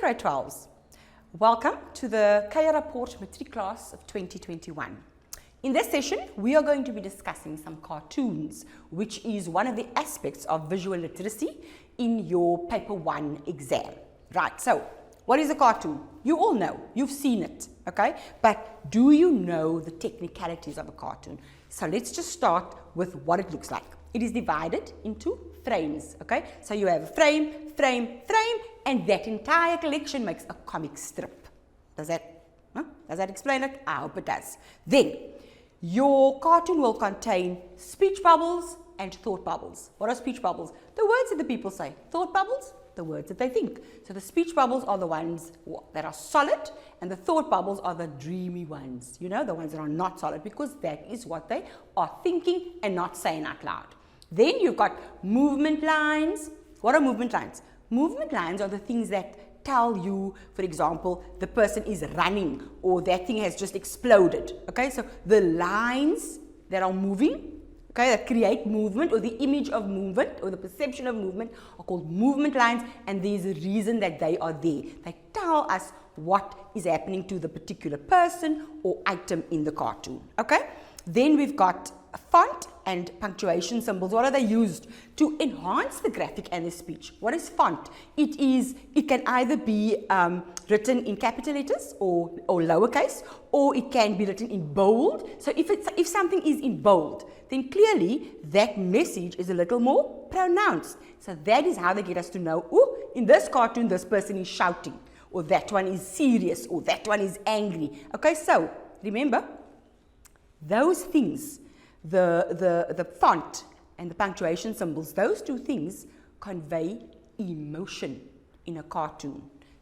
grade 12s. Welcome to the Kuier Rapport Matriekklas of 2021. In this session, we are going to be discussing some cartoons, which is one of the aspects of visual literacy in your paper 1 exam. Right, so what is a cartoon? You all know, you've seen it, okay? But do you know the technicalities of a cartoon? So let's just start with what it looks like. It is divided into frames, okay? So you have a frame, and that entire collection makes a comic strip. Does that explain it? I hope it does. Then, your cartoon will contain speech bubbles and thought bubbles. What are speech bubbles? The words that the people say. Thought bubbles, the words that they think. So the speech bubbles are the ones that are solid, and the thought bubbles are the dreamy ones. You know, the ones that are not solid, because that is what they are thinking and not saying out loud. Then you've got movement lines. What are movement lines? Movement lines are the things that tell you, for example, the person is running or that thing has just exploded. Okay, so the lines that are moving, okay, that create movement, or the image of movement or the perception of movement, are called movement lines, and there's a reason that they are there. They tell us what is happening to the particular person or item in the cartoon. Okay, then we've got font and punctuation symbols. What are they used? To enhance the graphic and the speech. What is font? It can either be written in capital letters or lowercase, or it can be written in bold. So if something is in bold, then clearly that message is a little more pronounced. So that is how they get us to know, oh, in this cartoon this person is shouting, or that one is serious, or that one is angry. Okay, so remember, those things, the font and the punctuation symbols, those two things convey emotion in a cartoon,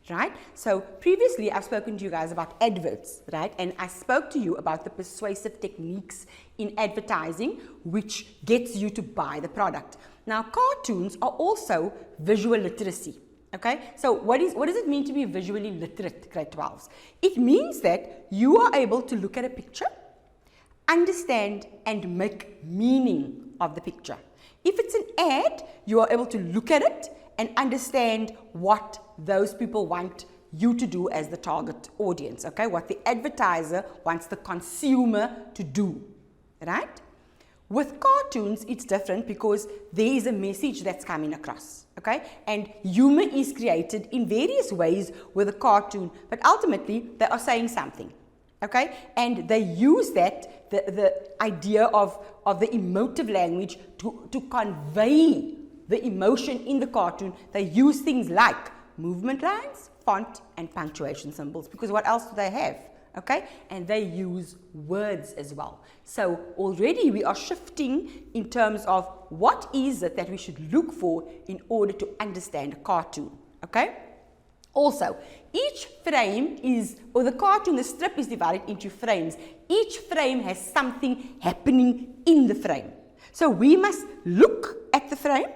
right? So previously I've spoken to you guys about adverts, right? And I spoke to you about the persuasive techniques in advertising, which gets you to buy the product. Now, cartoons are also visual literacy. Okay, so what does it mean to be visually literate, grade 12s? It means that you are able to look at a picture, understand and make meaning of the picture. If it's an ad, you are able to look at it and understand what those people want you to do as the target audience, okay? What the advertiser wants the consumer to do, right? With cartoons, it's different because there is a message that's coming across, okay? And humor is created in various ways with a cartoon, but ultimately they are saying something. Okay, and they use that, the idea of the emotive language to convey the emotion in the cartoon. They use things like movement lines, font, and punctuation symbols, because what else do they have? Okay, and they use words as well. So already we are shifting in terms of what is it that we should look for in order to understand a cartoon. Okay. Also, each frame the strip is divided into frames. Each frame has something happening in the frame. So we must look at the frame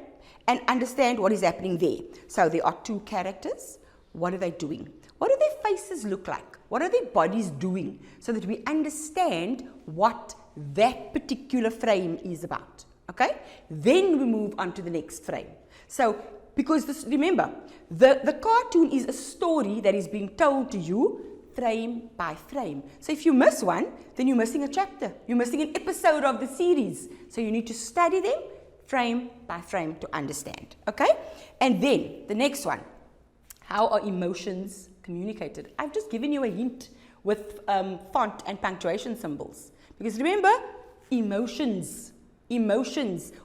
and understand what is happening there. So there are two characters. What are they doing? What do their faces look like? What are their bodies doing? So that we understand what that particular frame is about. Okay? Then we move on to the next frame. So because remember, the cartoon is a story that is being told to you frame by frame. So if you miss one, then you're missing a chapter. You're missing an episode of the series. So you need to study them frame by frame to understand. Okay? And then the next one. How are emotions communicated? I've just given you a hint with font and punctuation symbols. Because remember, emotions.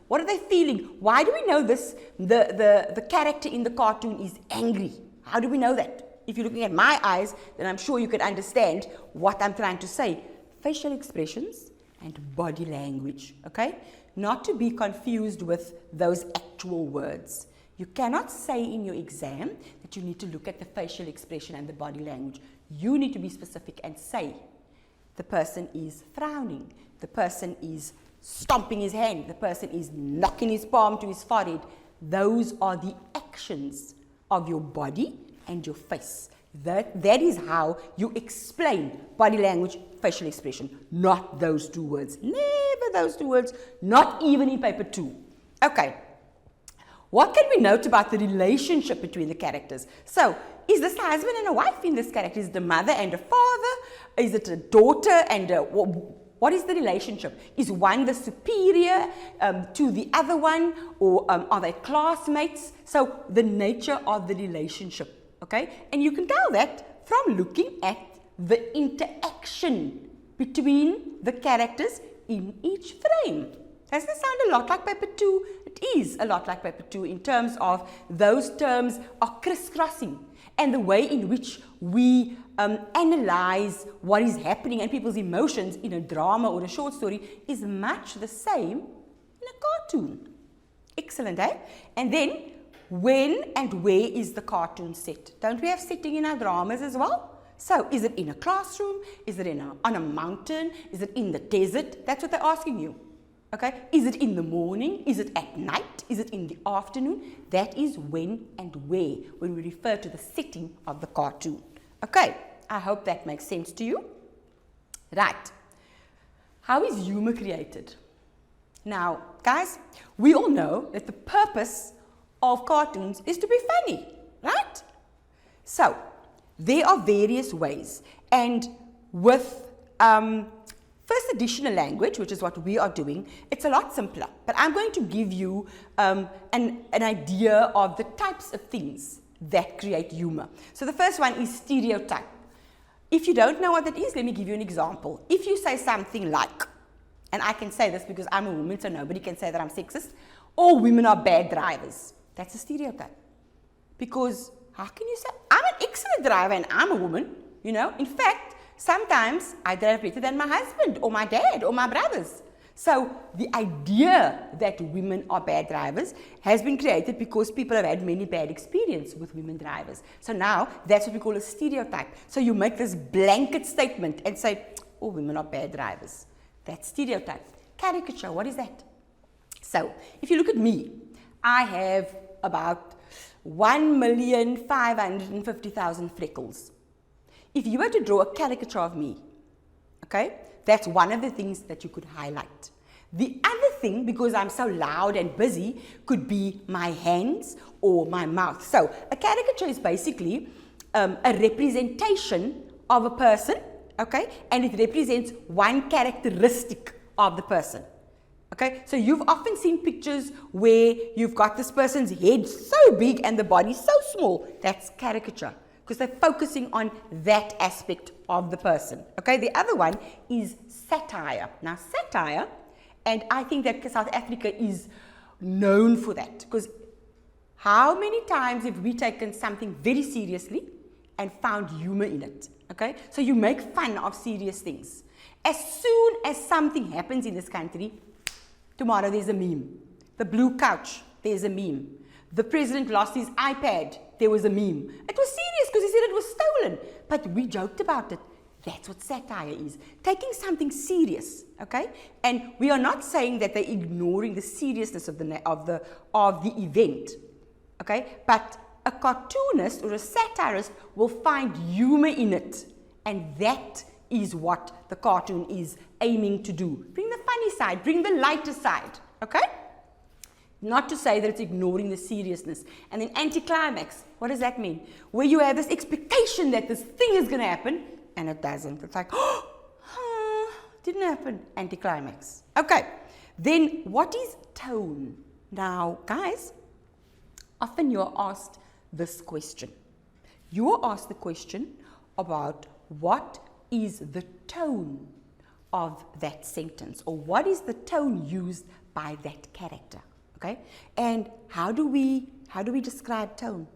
What are they feeling? Why do we know this? The character in the cartoon is angry. How do we know that? If you're looking at my eyes, then I'm sure you could understand what I'm trying to say. Facial expressions and body language, okay? Not to be confused with those actual words. You cannot say in your exam that you need to look at the facial expression and the body language. You need to be specific and say the person is frowning, the person is stomping his hand, the person is knocking his palm to his forehead. Those are the actions of your body and your face. That is how you explain body language, facial expression, not those two words. Never those two words, not even in paper 2. Okay, what can we note about the relationship between the characters? So, is this a husband and a wife in this character? Is it a mother and a father? Is it a daughter and a... What is the relationship? Is one the superior to the other one, or are they classmates? So the nature of the relationship, okay? And you can tell that from looking at the interaction between the characters in each frame. Doesn't it sound a lot like paper 2? It is a lot like paper 2 in terms of those terms are crisscrossing, and the way in which we analyze what is happening and people's emotions in a drama or a short story is much the same in a cartoon. Excellent, eh? And then, when and where is the cartoon set? Don't we have setting in our dramas as well? So, is it in a classroom? Is it on a mountain? Is it in the desert? That's what they're asking you. Okay? Is it in the morning? Is it at night? Is it in the afternoon? That is when and where, when we refer to the setting of the cartoon. Okay, I hope that makes sense to you. Right. How is humor created? Now, guys, we all know that the purpose of cartoons is to be funny, right? So, there are various ways, and with First Additional Language, which is what we are doing, it's a lot simpler. But I'm going to give you an idea of the types of things that create humor. So the first one is stereotype. If you don't know what that is, let me give you an example. If you say something like, and I can say this because I'm a woman, so nobody can say that I'm sexist, all women are bad drivers. That's a stereotype. Because how can you say, I'm an excellent driver and I'm a woman, you know? In fact, sometimes I drive better than my husband or my dad or my brothers. So the idea that women are bad drivers has been created because people have had many bad experiences with women drivers. So now that's what we call a stereotype. So you make this blanket statement and say, oh, women are bad drivers. That's stereotype. Caricature, what is that? So if you look at me, I have about 1,550,000 freckles. If you were to draw a caricature of me, okay, that's one of the things that you could highlight. The other thing, because I'm so loud and busy, could be my hands or my mouth. So a caricature is basically a representation of a person, okay, and it represents one characteristic of the person. Okay, so you've often seen pictures where you've got this person's head so big and the body so small. That's caricature, because they're focusing on that aspect of the person. Okay, the other one is satire. Now, satire, and I think that South Africa is known for that, because how many times have we taken something very seriously and found humor in it? Okay, so you make fun of serious things. As soon as something happens in this country, tomorrow there's a meme. The blue couch, there's a meme. The president lost his iPad, there was a meme. It was serious because he said it was stolen, but we joked about it. That's what satire is, taking something serious, okay? And we are not saying that they're ignoring the seriousness of the event, okay? But a cartoonist or a satirist will find humor in it, and that is what the cartoon is aiming to do. Bring the funny side, bring the lighter side, okay? Not to say that it's ignoring the seriousness. And then anticlimax, what does that mean? Where you have this expectation that this thing is going to happen, and it doesn't. It's like, oh, didn't happen. Anticlimax. Okay, then what is tone? Now, guys, often you're asked this question. You are asked the question about what is the tone of that sentence, or what is the tone used by that character, okay? And how do we describe tone?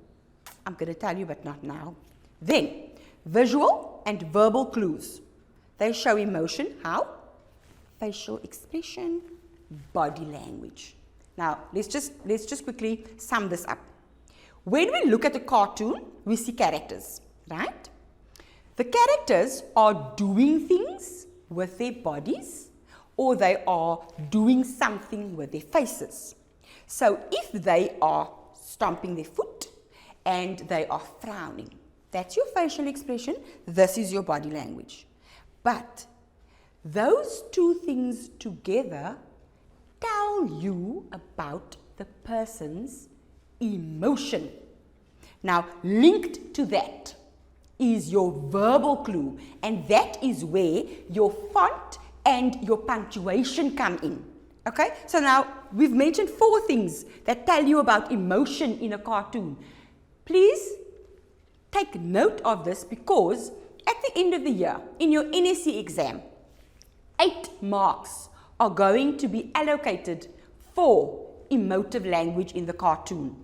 I'm going to tell you, but not now. Then, visual and verbal clues. They show emotion. How? Facial expression, body language. Now, let's just quickly sum this up. When we look at a cartoon, we see characters, right? The characters are doing things with their bodies, or they are doing something with their faces. So if they are stomping their foot and they are frowning, that's your facial expression, this is your body language. But those two things together tell you about the person's emotion. Now, linked to that is your verbal clue, and that is where your font and your punctuation come in. Okay, so now we've mentioned 4 things that tell you about emotion in a cartoon. Please take note of this, because at the end of the year, in your NSC exam, 8 marks are going to be allocated for emotive language in the cartoon.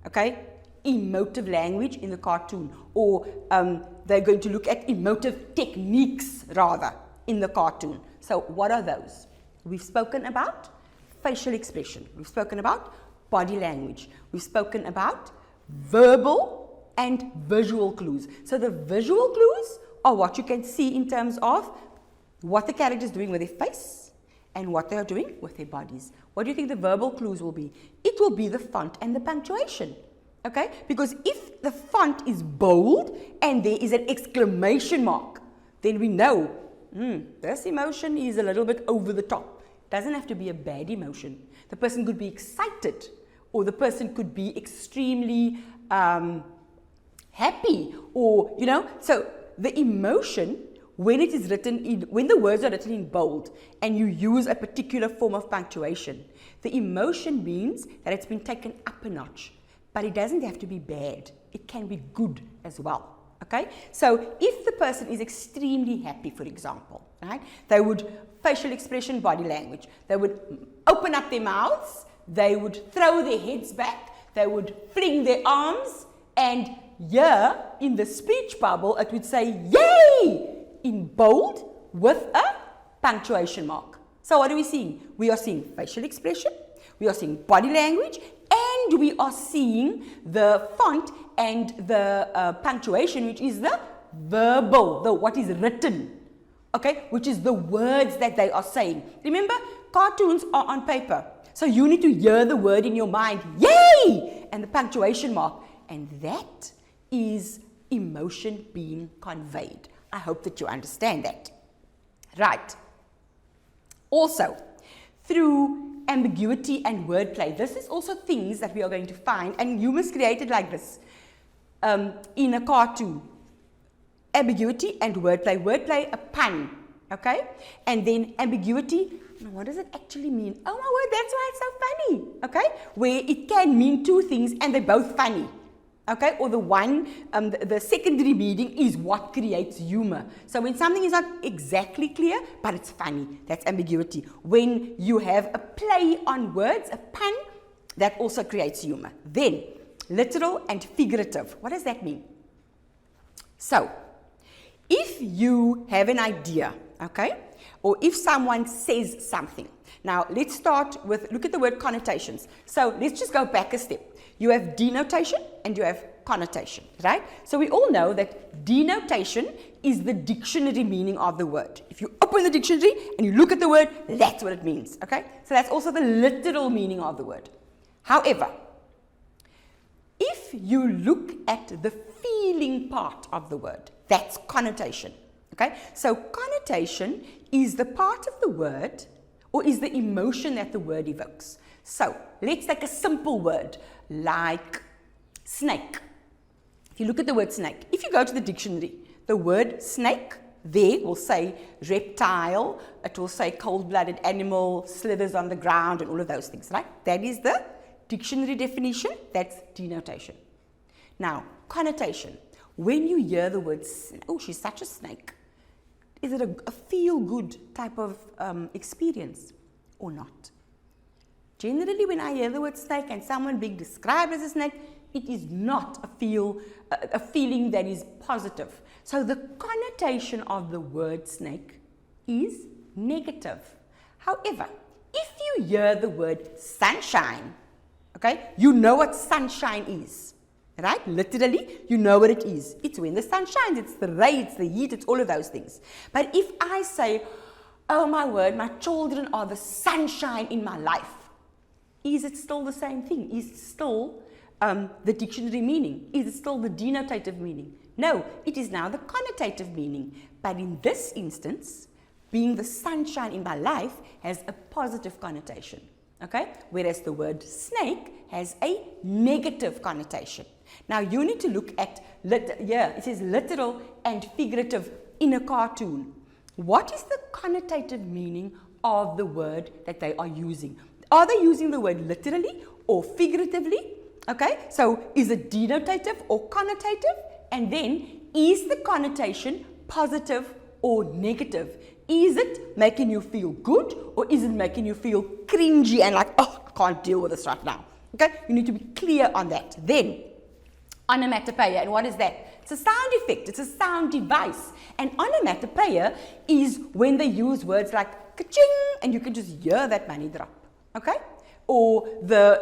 Okay, emotive language in the cartoon, or they're going to look at emotive techniques rather in the cartoon. So what are those? We've spoken about facial expression, we've spoken about body language, we've spoken about verbal and visual clues. So the visual clues are what you can see in terms of what the character is doing with their face and what they are doing with their bodies. What do you think the verbal clues will be? It will be the font and the punctuation. Okay, because if the font is bold and there is an exclamation mark, then we know this emotion is a little bit over the top. Doesn't have to be a bad emotion. The person could be excited, or the person could be extremely happy, or so the emotion, when it is written in, when the words are written in bold and you use a particular form of punctuation, the emotion means that it's been taken up a notch. But it doesn't have to be bad. It can be good as well. Okay? So if the person is extremely happy, for example, right, they would, facial expression, body language, they would open up their mouths, they would throw their heads back, they would fling their arms, and here in the speech bubble it would say yay in bold with a punctuation mark. So what are we seeing? We are seeing facial expression, we are seeing body language, and we are seeing the font and the punctuation, which is the verbal, the what is written, okay, which is the words that they are saying. Remember, cartoons are on paper, so you need to hear the word in your mind, yay, and the punctuation mark, and that is emotion being conveyed. I hope that you understand that. Right. Also, through ambiguity and wordplay, this is also things that we are going to find, and you must create it like this in a cartoon. Ambiguity and wordplay. Wordplay, a pun, okay? And then ambiguity, what does it actually mean? Oh my word, that's why it's so funny, okay? Where it can mean 2 things and they're both funny. Okay, or the one, the secondary meaning is what creates humor. So when something is not exactly clear, but it's funny, that's ambiguity. When you have a play on words, a pun, that also creates humor. Then, literal and figurative. What does that mean? So, if you have an idea, okay, or if someone says something. Now, let's start with, look at the word connotations. So, let's just go back a step. You have denotation and you have connotation, right? So we all know that denotation is the dictionary meaning of the word. If you open the dictionary and you look at the word, that's what it means, okay? So that's also the literal meaning of the word. However, if you look at the feeling part of the word, that's connotation, okay? So connotation is the part of the word, or is the emotion that the word evokes. So let's take a simple word like snake. If you look at the word snake, if you go to the dictionary, the word snake there will say reptile, it will say cold-blooded animal, slithers on the ground, and all of those things, right? That is the dictionary definition, that's denotation. Now, connotation. When you hear the word, oh, she's such a snake, is it a feel-good type of experience or not? Generally, when I hear the word snake and someone being described as a snake, it is not a feeling that is positive. So the connotation of the word snake is negative. However, if you hear the word sunshine, okay, you know what sunshine is, right? Literally, you know what it is. It's when the sun shines, it's the ray, it's the heat, it's all of those things. But if I say, oh my word, my children are the sunshine in my life, is it still the same thing? Is it still the dictionary meaning? Is it still the denotative meaning? No, it is now the connotative meaning. But in this instance, being the sunshine in my life has a positive connotation. okay? Whereas the word snake has a negative connotation. Now you need to look at, it says literal and figurative in a cartoon. What is the connotative meaning of the word that they are using? Are they using the word literally or figuratively? Okay, so is it denotative or connotative? And then, is the connotation positive or negative? Is it making you feel good, or is it making you feel cringy and like, oh, I can't deal with this right now? Okay, you need to be clear on that. Then, onomatopoeia, and what is that? It's a sound effect, it's a sound device. And onomatopoeia is when they use words like ka-ching, and you can just hear that money drop. Okay? Or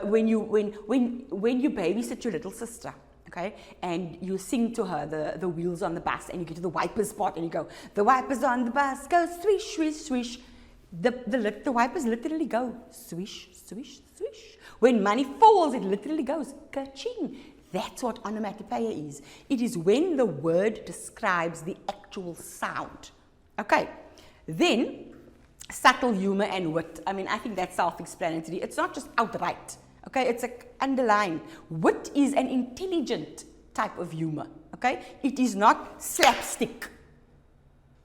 when you babysit your little sister, okay, and you sing to her the wheels on the bus, and you get to the wipers part, and you go, the wipers on the bus go swish, swish, swish. The wipers literally go swish, swish, swish. When money falls, it literally goes ka-ching. That's what onomatopoeia is. It is when the word describes the actual sound. Okay, then subtle humor and wit. I mean, I think that's self-explanatory. It's not just outright. Okay, it's like underlined. Wit is an intelligent type of humor. Okay, it is not slapstick.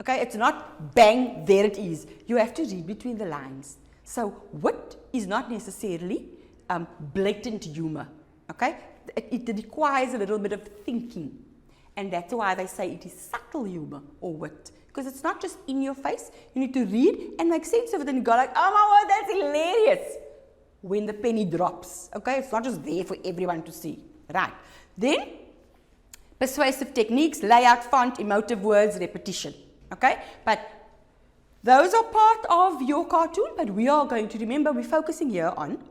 Okay, it's not bang, there it is. You have to read between the lines. So wit is not necessarily blatant humor. Okay, it requires a little bit of thinking, and that's why they say it is subtle humor or wit. Because it's not just in your face. You need to read and make sense of it, and you go like, oh my word, that's hilarious. When the penny drops, okay? It's not just there for everyone to see, right? Then, persuasive techniques, layout, font, emotive words, repetition, okay? But those are part of your cartoon, but we are going to remember, we're focusing here on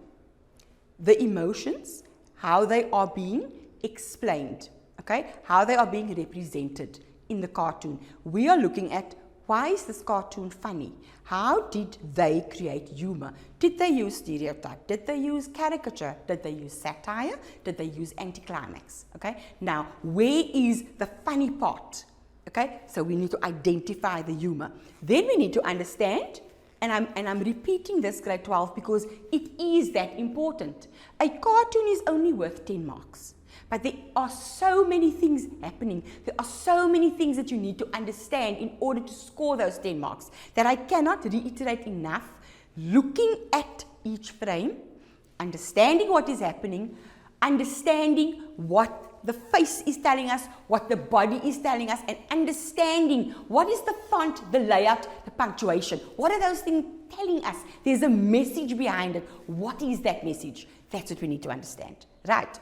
the emotions, how they are being explained, okay? How they are being represented in the cartoon. We are looking at, why is this cartoon funny? How did they create humor? Did they use stereotype? Did they use caricature? Did they use satire? Did they use anticlimax? Okay, now where is the funny part? Okay, so we need to identify the humor. Then we need to understand, and I'm repeating this grade 12 because it is that important. A cartoon is only worth 10 marks. But there are so many things happening. There are so many things that you need to understand in order to score those 10 marks that I cannot reiterate enough. Looking at each frame, understanding what is happening, understanding what the face is telling us, what the body is telling us, and understanding what is the font, the layout, the punctuation. What are those things telling us? There's a message behind it. What is that message? That's what we need to understand. Right.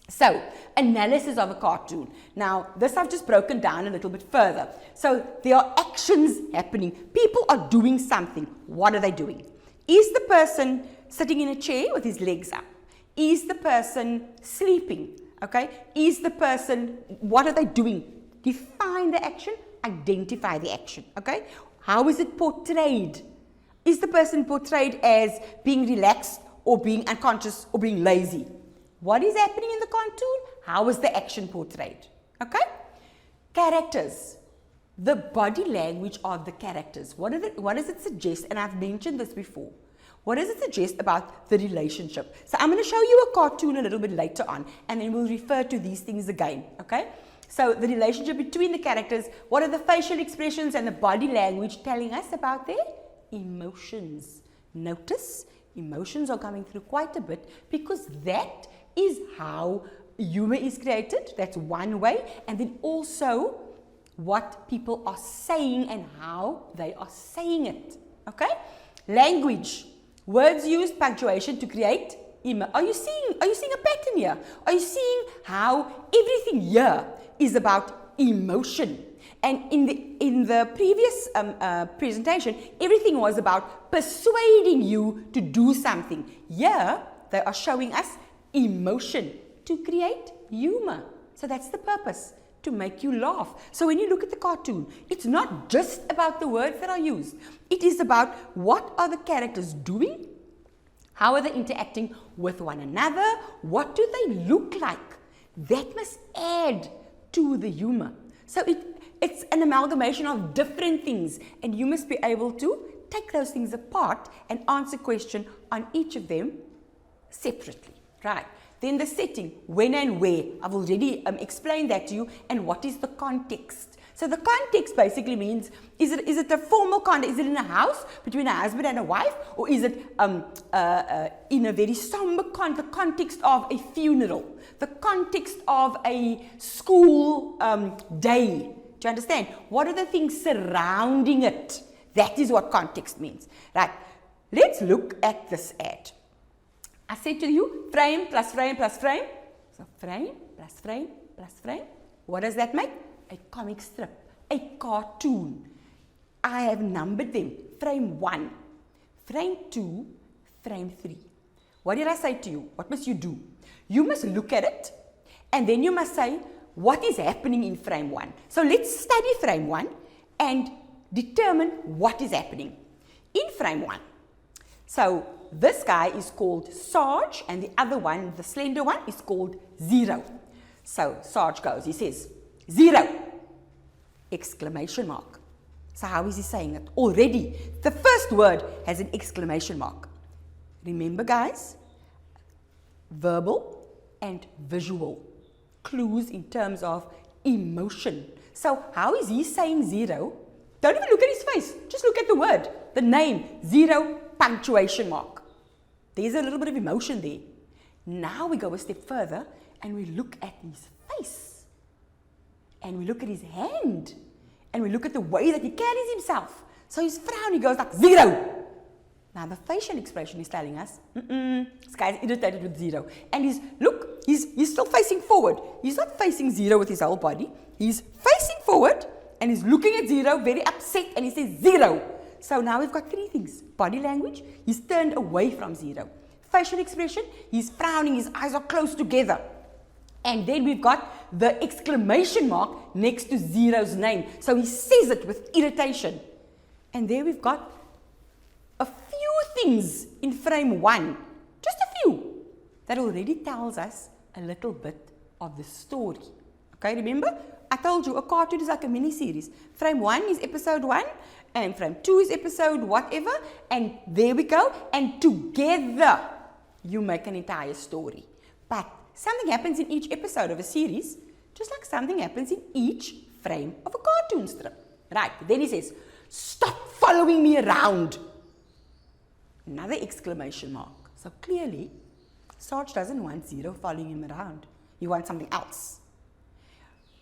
So, analysis of a cartoon. Now, this I've just broken down a little bit further. So, there are actions happening. People are doing something. What are they doing? Is the person sitting in a chair with his legs up? Is the person sleeping? Okay? Is the person, what are they doing? Define the action, identify the action. Okay? How is it portrayed? Is the person portrayed as being relaxed or being unconscious or being lazy? What is happening in the cartoon? How is the action portrayed? Okay? Characters. The body language of the characters. What does it suggest? And I've mentioned this before. What does it suggest about the relationship? So I'm going to show you a cartoon a little bit later on, and then we'll refer to these things again. Okay? So the relationship between the characters. What are the facial expressions and the body language telling us about their emotions? Notice emotions are coming through quite a bit because that is how humor is created. That's one way. And then also what people are saying and how they are saying it. Okay? Language. Words used, punctuation to create image. Are you seeing a pattern here? Are you seeing how everything here is about emotion? And in the previous presentation, everything was about persuading you to do something. Here, they are showing us emotion to create humor. So that's the purpose, to make you laugh. So when you look at the cartoon, it's not just about the words that are used. It is about what are the characters doing, how are they interacting with one another, what do they look like. That must add to the humor. So it's an amalgamation of different things, and you must be able to take those things apart and answer question on each of them separately, right? Then the setting, when and where. I've already explained that to you. And what is the context? So the context basically means, is it a formal context? Is it in a house between a husband and a wife? Or is it in a very somber the context of a funeral? The context of a school day? Do you understand? What are the things surrounding it? That is what context means. Right. Let's look at this ad. I said to you, frame plus frame plus frame. So frame plus frame plus frame. What does that make? A comic strip, a cartoon. I have numbered them. Frame 1, frame 2, frame 3. What did I say to you? What must you do? You must look at it and then you must say, what is happening in frame 1? So let's study frame 1 and determine what is happening in frame 1. So this guy is called Sarge and the other one, the slender one, is called Zero. So Sarge goes, he says, 0! Exclamation mark. So how is he saying it? Already, the first word has an exclamation mark. Remember guys, verbal and visual clues in terms of emotion. So how is he saying 0? Don't even look at his face, just look at the word, the name, 0, punctuation mark. There's a little bit of emotion there. Now we go a step further and we look at his face. And we look at his hand. And we look at the way that he carries himself. So his frown, he goes like 0. Now the facial expression is telling us, this guy's irritated with 0. And he's still facing forward. He's not facing 0 with his whole body. He's facing forward and he's looking at 0, very upset, and he says 0. So now we've got 3 things. Body language, he's turned away from 0. Facial expression, he's frowning, his eyes are close together. And then we've got the exclamation mark next to 0's name. So he says it with irritation. And there we've got a few things in frame 1, just a few, that already tells us a little bit of the story. Okay, remember? I told you a cartoon is like a mini-series. Frame 1 is episode 1. And frame 2 is episode whatever, and there we go, and together you make an entire story. But something happens in each episode of a series, just like something happens in each frame of a cartoon strip. Right, then he says, stop following me around. Another exclamation mark. So clearly, Sarge doesn't want 0 following him around. He wants something else.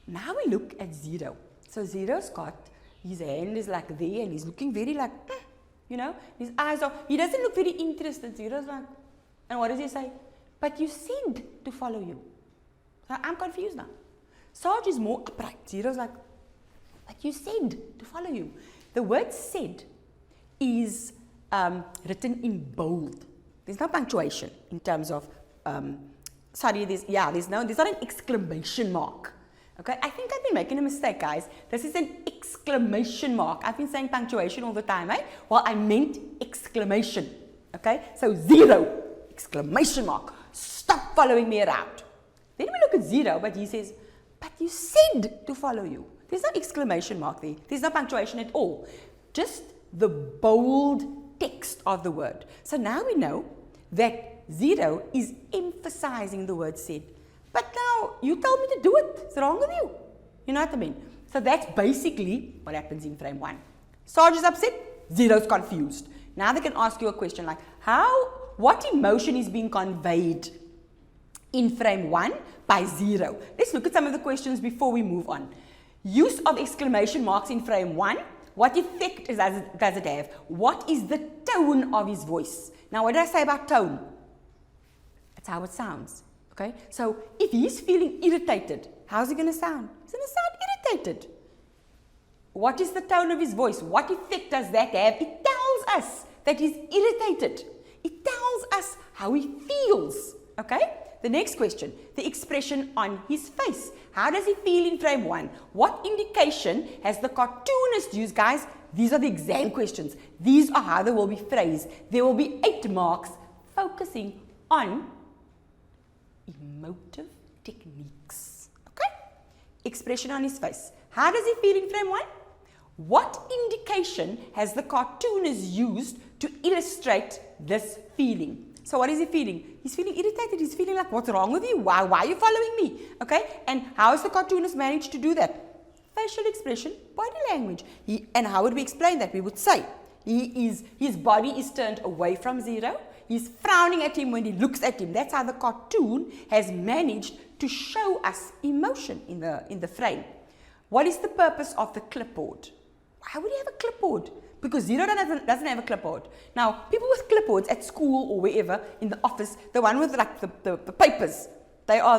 Now we look at 0. So 0's got, his hand is like there and he's looking very like, you know, his eyes are, he doesn't look very interested. 0's like, and what does he say? But you said to follow you. So I'm confused now. Sarge is more upright. 0's like, but you said to follow you. The word said is written in bold. There's no punctuation in terms of, there's not an exclamation mark. Okay, I think I've been making a mistake, guys. This is an exclamation mark. I've been saying punctuation all the time, eh? Well, I meant exclamation. Okay, so 0, exclamation mark. Stop following me around. Then we look at 0, but he says, but you said to follow you. There's no exclamation mark there. There's no punctuation at all. Just the bold text of the word. So now we know that 0 is emphasizing the word said. But now, you told me to do it. What's wrong with you? You know what I mean? So that's basically what happens in frame 1. Sarge is upset, 0's confused. Now they can ask you a question like, what emotion is being conveyed in frame 1 by 0? Let's look at some of the questions before we move on. Use of exclamation marks in frame 1. What effect does it have? What is the tone of his voice? Now, what did I say about tone? That's how it sounds. Okay, so if he's feeling irritated, how's he going to sound? He's going to sound irritated. What is the tone of his voice? What effect does that have? It tells us that he's irritated. It tells us how he feels. Okay, the next question, the expression on his face. How does he feel in frame 1? What indication has the cartoonist used, guys? These are the exam questions. These are how they will be phrased. There will be 8 marks focusing on emotive techniques. Okay? Expression on his face. How does he feel in frame 1? What indication has the cartoonist used to illustrate this feeling? So what is he feeling? He's feeling irritated. He's feeling like, what's wrong with you? Why are you following me? Okay, and how has the cartoonist managed to do that? Facial expression, body language. And how would we explain that? We would say, his body is turned away from Zero. He's frowning at him when he looks at him. That's how the cartoon has managed to show us emotion in the frame. What is the purpose of the clipboard? Why would he have a clipboard? Because Zero doesn't have a clipboard. Now, people with clipboards at school or wherever, in the office, the one with like the papers, they are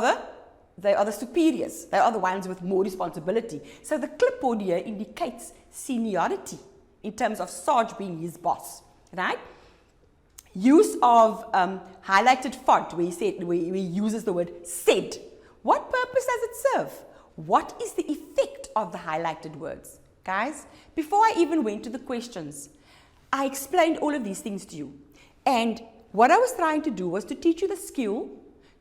the superiors. They are the ones with more responsibility. So the clipboard here indicates seniority in terms of Sarge being his boss, right? Use of highlighted font, where he uses the word said. What purpose does it serve? What is the effect of the highlighted words? Guys, before I even went to the questions, I explained all of these things to you. And what I was trying to do was to teach you the skill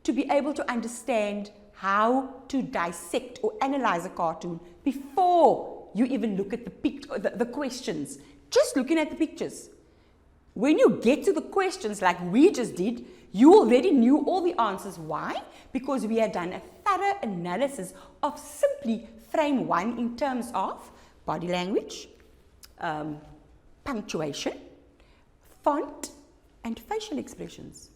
to be able to understand how to dissect or analyze a cartoon before you even look at the questions. Just looking at the pictures. When you get to the questions like we just did, you already knew all the answers. Why? Because we had done a thorough analysis of simply frame 1 in terms of body language, punctuation, font, and facial expressions.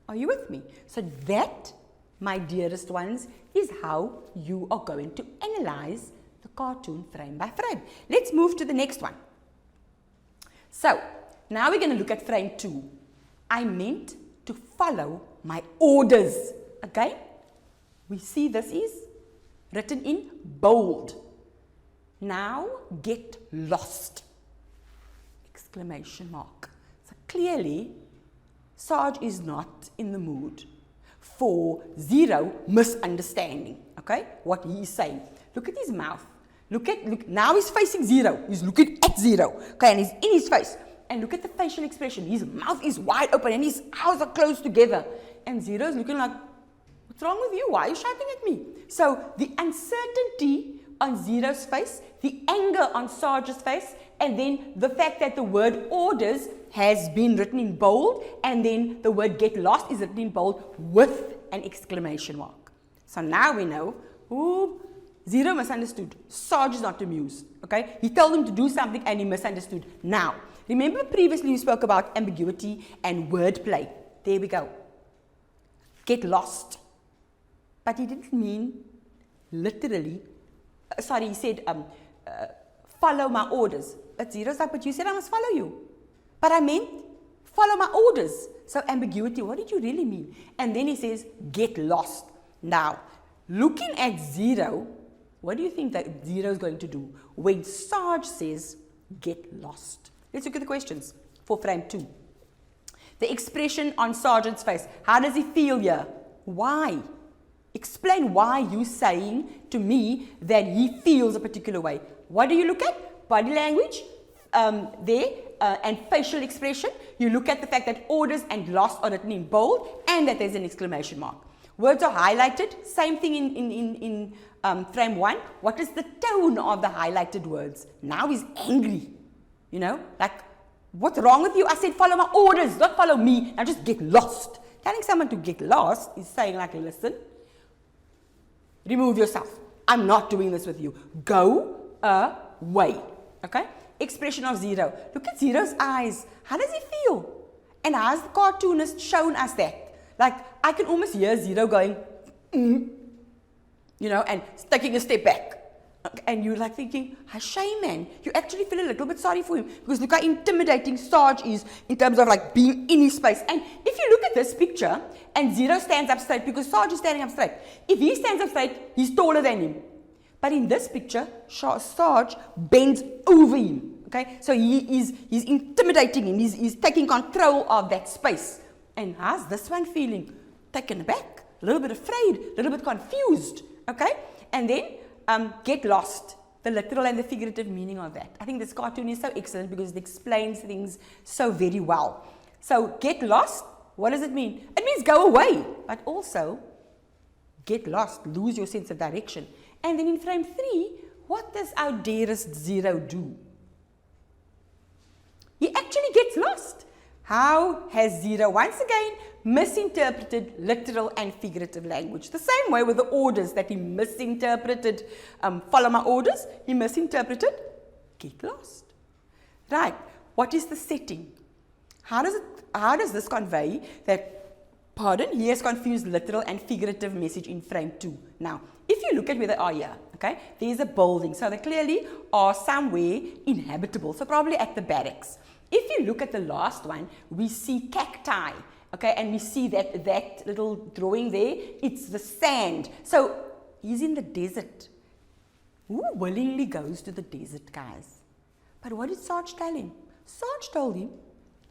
Are you with me? So that, my dearest ones, is how you are going to analyze the cartoon frame by frame. Let's move to the next one. So, now we're going to look at frame 2. I meant to follow my orders. Okay? We see this is written in bold. Now get lost! Exclamation mark. So clearly, Sarge is not in the mood for Zero misunderstanding. Okay? What he is saying. Look at his mouth. Look, now he's facing Zero. He's looking at Zero. Okay, and he's in his face. And look at the facial expression. His mouth is wide open and his eyes are closed together. And Zero is looking like, what's wrong with you? Why are you shouting at me? So the uncertainty on Zero's face, the anger on Sarge's face, and then the fact that the word orders has been written in bold, and then the word get lost is written in bold with an exclamation mark. So now we know, Zero misunderstood. Sarge is not amused. Okay? He told him to do something and he misunderstood. Now, remember previously we spoke about ambiguity and wordplay. There we go. Get lost. But he didn't mean literally. Sorry, he said, follow my orders. But Zero's like, but you said I must follow you. But I meant, follow my orders. So ambiguity, what did you really mean? And then he says, get lost. Now, looking at Zero, what do you think that Zero is going to do when Sarge says, get lost? Let's look at the questions for frame 2. The expression on Sarge's face. How does he feel here? Why? Explain why you're saying to me that he feels a particular way. What do you look at? Body language and facial expression. You look at the fact that orders and lost are written in bold and that there's an exclamation mark. Words are highlighted. Same thing in frame 1. What is the tone of the highlighted words? Now he's angry. You know, like, what's wrong with you? I said follow my orders, not follow me. Now just get lost. Telling someone to get lost is saying like, listen, remove yourself. I'm not doing this with you. Go away. Okay? Expression of Zero. Look at Zero's eyes. How does he feel? And how has the cartoonist shown us that? Like, I can almost hear Zero going, you know, and taking a step back. And you're like thinking, shame, man. You actually feel a little bit sorry for him. Because look how intimidating Sarge is in terms of like being in his space. And if you look at this picture, and Zero stands up straight, because Sarge is standing up straight. If he stands up straight, he's taller than him. But in this picture, Sarge bends over him. Okay? So he's intimidating him. He's taking control of that space. And how's this one feeling? Taken aback, a little bit afraid, a little bit confused. Okay? And then get lost, the literal and the figurative meaning of that. I think this cartoon is so excellent because it explains things so very well. So get lost, what does it mean? It means go away, but also get lost, lose your sense of direction. And then in frame 3, what does our dearest Zero do? How has zero once again misinterpreted literal and figurative language? The same way with the orders that he misinterpreted, follow my orders, he misinterpreted get lost. Right, what is the setting? How does this convey that, pardon, he has confused literal and figurative message in frame 2. Now, if you look at where they are here, okay, there's a building, so they clearly are somewhere inhabitable, so probably at the barracks. If you look at the last one, we see cacti, okay, and we see that little drawing there, it's the sand. So he's in the desert. Who willingly goes to the desert, guys? But what did Sarge tell him? Sarge told him,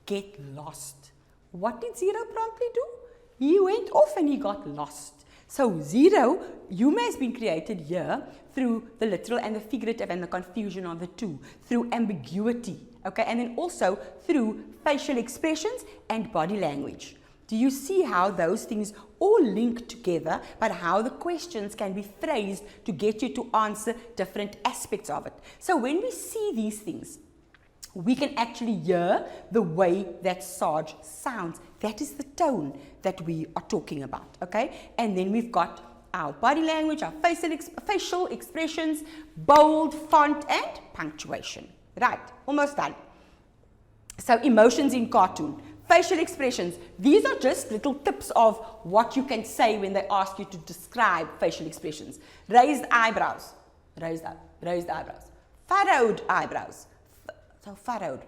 get lost. What did Zero promptly do? He went off and he got lost. So zero, humor has been created here through the literal and the figurative and the confusion of the two, through ambiguity, okay, and then also through facial expressions and body language. Do you see how those things all link together, but how the questions can be phrased to get you to answer different aspects of it? So when we see these things, we can actually hear the way that Sarge sounds. That is the tone that we are talking about, okay? And then we've got our body language, our facial expressions, bold, font, and punctuation. Right, almost done. So emotions in cartoon, facial expressions. These are just little tips of what you can say when they ask you to describe facial expressions. Raised eyebrows, raised eyebrows. Furrowed eyebrows. So furrowed,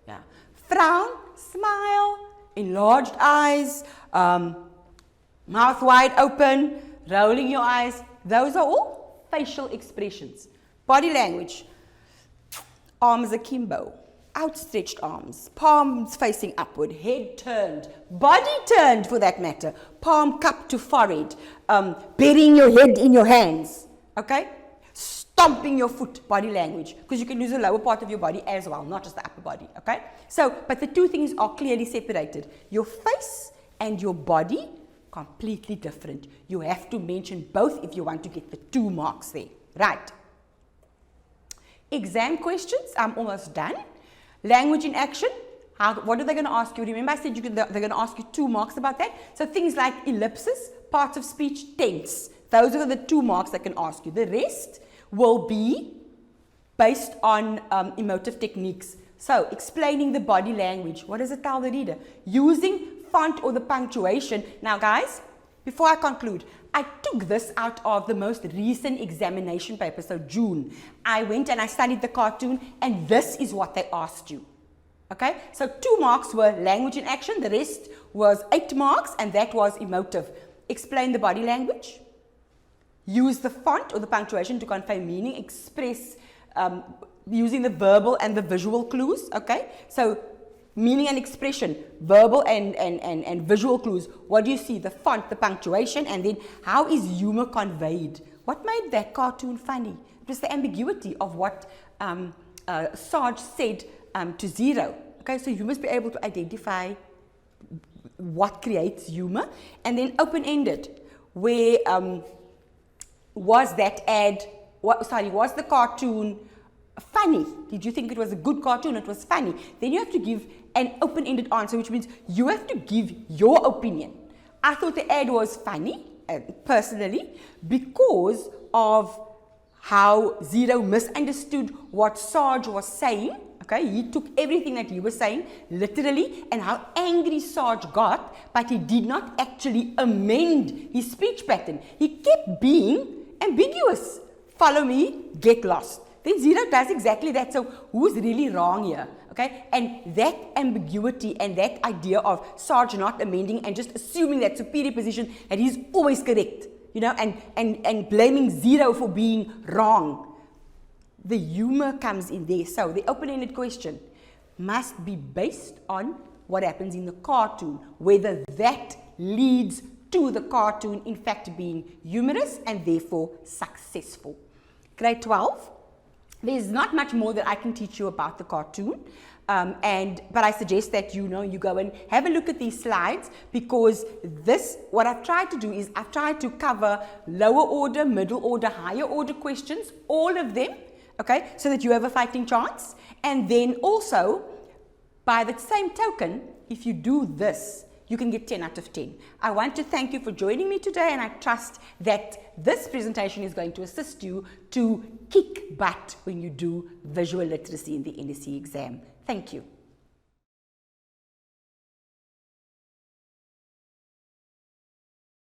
yeah. Frown, smile, enlarged eyes, mouth wide open, rolling your eyes. Those are all facial expressions. Body language, arms akimbo, outstretched arms, palms facing upward, head turned, body turned for that matter, palm cupped to forehead, burying your head in your hands, okay? Stomping your foot, body language, because you can use the lower part of your body as well, not just the upper body, okay? So, but the two things are clearly separated. Your face and your body, completely different. You have to mention both if you want to get the 2 marks there, right? Exam questions, I'm almost done. Language in action, what are they going to ask you? Remember I said they're going to ask you 2 marks about that? So things like ellipsis, parts of speech, tense. Those are the 2 marks they can ask you. The rest will be based on emotive techniques. So, explaining the body language. What does it tell the reader? Using font or the punctuation. Now guys, before I conclude, I took this out of the most recent examination paper, so June. I went and I studied the cartoon and this is what they asked you. Okay, so 2 marks were language in action, the rest was 8 marks and that was emotive. Explain the body language. Use the font or the punctuation to convey meaning, express using the verbal and the visual clues, okay? So, meaning and expression, verbal and visual clues. What do you see? The font, the punctuation, and then how is humor conveyed? What made that cartoon funny? It was the ambiguity of what Sarge said to Zero, okay? So, you must be able to identify what creates humor, and then open-ended, where was that ad, was the cartoon funny? Did you think it was a good cartoon? It was funny. Then you have to give an open-ended answer, which means you have to give your opinion. I thought the ad was funny, personally, because of how Zero misunderstood what Sarge was saying. Okay, he took everything that he was saying literally, and how angry Sarge got, but he did not actually amend his speech pattern. He kept being ambiguous. Follow me, get lost. Then Zero does exactly that. So who's really wrong here? Okay, and that ambiguity and that idea of Sarge not amending and just assuming that superior position that he's always correct, you know, and blaming Zero for being wrong. The humor comes in there. So the open-ended question must be based on what happens in the cartoon, whether that leads to the cartoon in fact being humorous and therefore successful. Grade 12, there's not much more that I can teach you about the cartoon, but I suggest that you go and have a look at these slides, because what I've tried to do is I've tried to cover lower order, middle order, higher order questions, all of them, okay, so that you have a fighting chance, and then also By the same token, if you do this, you can get 10 out of 10. I want to thank you for joining me today, and I trust that this presentation is going to assist you to kick butt when you do visual literacy in the NSC exam. Thank you.